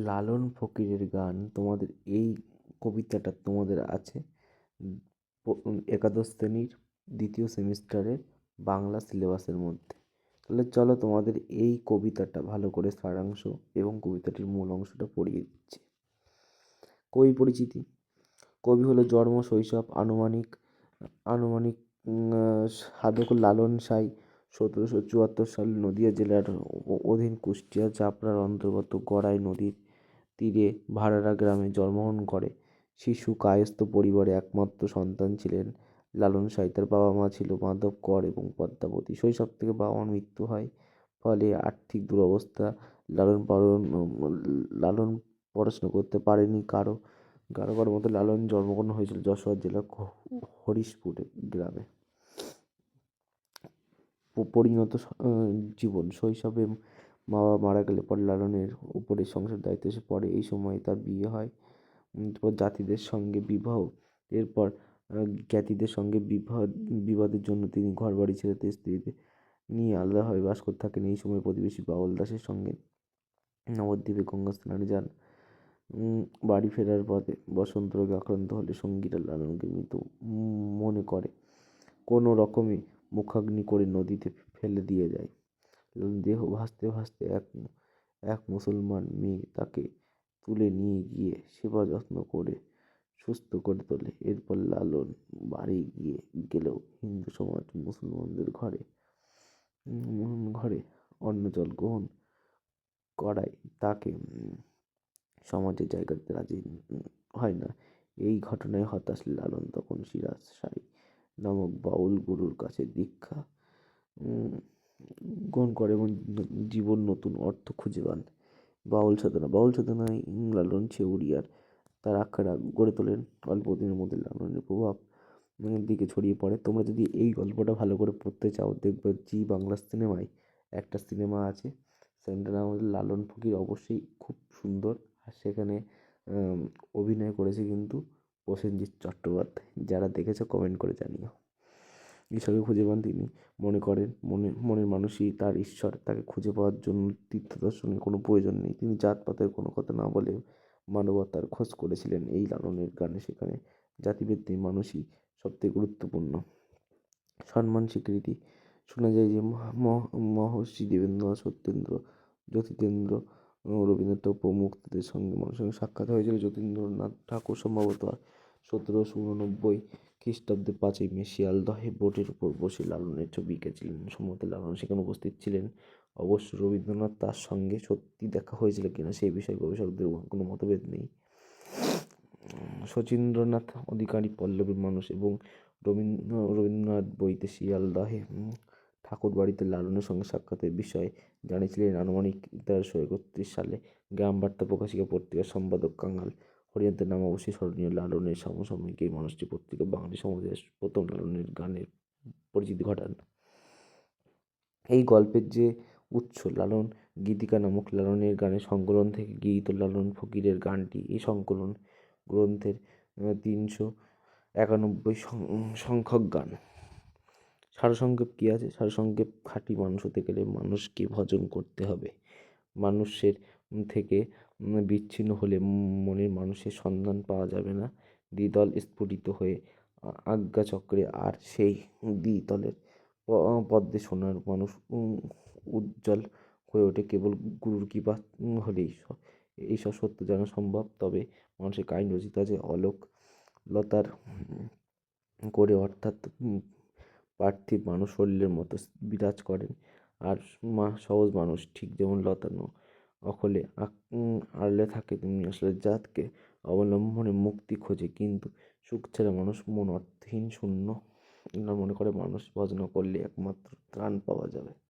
লালন ফকিরের গান তোমাদের এই কবিতাটা তোমাদের আছে একাদশ শ্রেণীর দ্বিতীয় সেমিস্টারের বাংলা সিলেবাসের মধ্যে। তাহলে চলো তোমাদের এই কবিতাটা ভালো করে সারাংশ এবং কবিতাটির মূল অংশটা পড়িয়ে দিচ্ছি। কবি পরিচিতি। কবি হলো জন্ম শৈশব আনুমানিক আনুমানিক সাধক লালন সাঁই 1774 সালে নদিয়া জেলার অধীন কুষ্টিয়া চাপড়ার অন্তর্গত গড়াই নদীর তীরে ভাড়ারা গ্রামে জন্মগ্রহণ করে। শিশু কায়স্থ পরিবারে একমাত্র সন্তান ছিলেন লালন সাঁই। তার বাবা মা ছিল মাধব কর এবং পদ্মাবতী। শৈশব থেকে বাবা মার মৃত্যু হয়, ফলে আর্থিক দুরবস্থা। লালন পড়াশোনা করতে পারেনি কারো মতো। লালন জন্মগ্রহণ হয়েছিল যশোর জেলার হরিশপুর গ্রামে। পরিণত জীবন। শৈশবে মা বাবা মারা গেলে পরে লালনের উপরে সংসার দায়িত্ব এসে পড়ে। এই সময় তার বিয়ে হয়। জাতিদের সঙ্গে বিবাহ। এরপর জ্ঞাতিদের সঙ্গে বিবাদের জন্য তিনি ঘর বাড়ি ছেড়ে স্ত্রীদের নিয়ে আলাদাভাবে বাস করতে থাকেন। এই সময় প্রতিবেশী বাউল দাসের সঙ্গে নবদ্বীপে গঙ্গা স্নানে যান। বাড়ি ফেরার পথে বসন্ত রোগে আক্রান্ত হলে সঙ্গীরা লালনকে মৃত মনে করে কোনো রকমে মুখাগ্নি করে নদীতে ফেলে দিয়ে যায়। দেহ ভাসতে ভাসতে এক মুসলমান মেয়ে তাকে তুলে নিয়ে গিয়ে সেবা যত্ন করে সুস্থ করে তোলে। এরপর লালন বাড়ি গেলেও হিন্দু সমাজ মুসলমানদের ঘরে অন্ন জল গ্রহণ করায় তাকে সমাজে জায়গা দিতে রাজি হয় না। এই ঘটনায় হতাশ লালন তখন সিরাজ সাঁই নামক বাউল গুরুর কাছে দীক্ষা গ্রহণ করে এবং জীবন নতুন অর্থ খুঁজে পান। বাউল সাধনায় লালন ছেউরিয়ার তার আখড়া গড়ে তোলেন। অল্প দিনের মধ্যে লালনের প্রভাব দিকে ছড়িয়ে পড়ে। তোমরা যদি এই গল্পটা ভালো করে পড়তে চাও, দেখবে জি বাংলা সিনেমায় একটা সিনেমা আছে, সেটার নাম হচ্ছে লালন ফকির। অবশ্যই খুব সুন্দর। আর সেখানে অভিনয় করেছে কিন্তু প্রসেনজিৎ চট্টোপাধ্যায়। যারা দেখেছো কমেন্ট করে জানিও। ঈশ্বরকে খুঁজে পান তিনি। মনে করেন মনের মানুষই তার ঈশ্বর। তাকে খুঁজে পাওয়ার জন্য তীর্থদর্শনের কোনো প্রয়োজন নেই। তিনি জাতপাতের কোনো কথা না বলে মানবতার খোঁজ করেছিলেন। এই লালনের গানে সেখানে জাতিভেদ নেই, মানুষই সবথেকে গুরুত্বপূর্ণ। সম্মান স্বীকৃতি। শোনা যায় যে মহর্ষি দেবেন্দ্রনাথ, সত্যেন্দ্র, যতীন্দ্র, রবীন্দ্রনাথ প্রমুখ তাদের সঙ্গে মানুষের সঙ্গে সাক্ষাৎ হয়েছিল। যতীন্দ্রনাথ ঠাকুর সম্ভবত 1789 খ্রিস্টাব্দে 5ই মে শিয়ালদহে বোটের উপর বসে লালনের ছবি এঁকেছিলেন। সম্ভবত লালন সেখানে উপস্থিত ছিলেন। অবশ্য রবীন্দ্রনাথ তার সঙ্গে সত্যি দেখা হয়েছিল কিনা সেই বিষয়ে গবেষকদের কোনো মতভেদ নেই। শচীন্দ্রনাথ অধিকারী পল্লবীর মানুষ এবং রবীন্দ্রনাথ বইতে শিয়ালদহে ঠাকুর বাড়িতে লালনের সঙ্গে সাক্ষাতের বিষয়ে জানিয়েছিলেন। আনুমানিক 1331 সালে গ্রাম বার্তা প্রকাশিকা পত্রিকার সম্পাদক কাঙাল হরিনাথের নাম অবশ্যই স্মরণীয়। লালনের সমসাময়িক এই মানুষটি পত্রিকা বাঙালি সমাজের প্রথম লালনের গানের পরিচিতি ঘটান। এই গল্পের যে উৎস লালন গীতিকা নামক লালনের গানের সংকলন থেকে গৃহীত। লালন ফকিরের গানটি এই সংকলন গ্রন্থের 391 সংখ্যক গান। সারসংক্ষেপ কী আছে? সারসংক্ষেপ: খাঁটি মানুষ হতে গেলে মানুষকে ভজন করতে হবে। মানুষের থেকে বিচ্ছিন্ন হলে মনের মানুষের সন্ধান পাওয়া যাবে না। দ্বিতল স্ফুটিত হয়ে আজ্ঞাচক্রে আর সেই দ্বিতলের পদ্মে সোনার মানুষ উজ্জ্বল হয়ে ওঠে কেবল গুরুর কৃপা হলেই। এইসব সত্য জানা সম্ভব। তবে মানুষের কাহিনী রচিত আছে অলোক লতার করে, অর্থাৎ পার্থিব মানুষ শরীরের মতো বিরাজ করেন। আর সহজ মানুষ ঠিক যেমন লতানো অকলে আড়লে থাকে, তেমনি আসলে জাতকে অবলম্বনে মুক্তি খোঁজে। কিন্তু সুখ ছাড়া মানুষ মন অর্থহীন শূন্য। মনে করে মানুষ ভজন করলে একমাত্র ত্রাণ পাওয়া যাবে।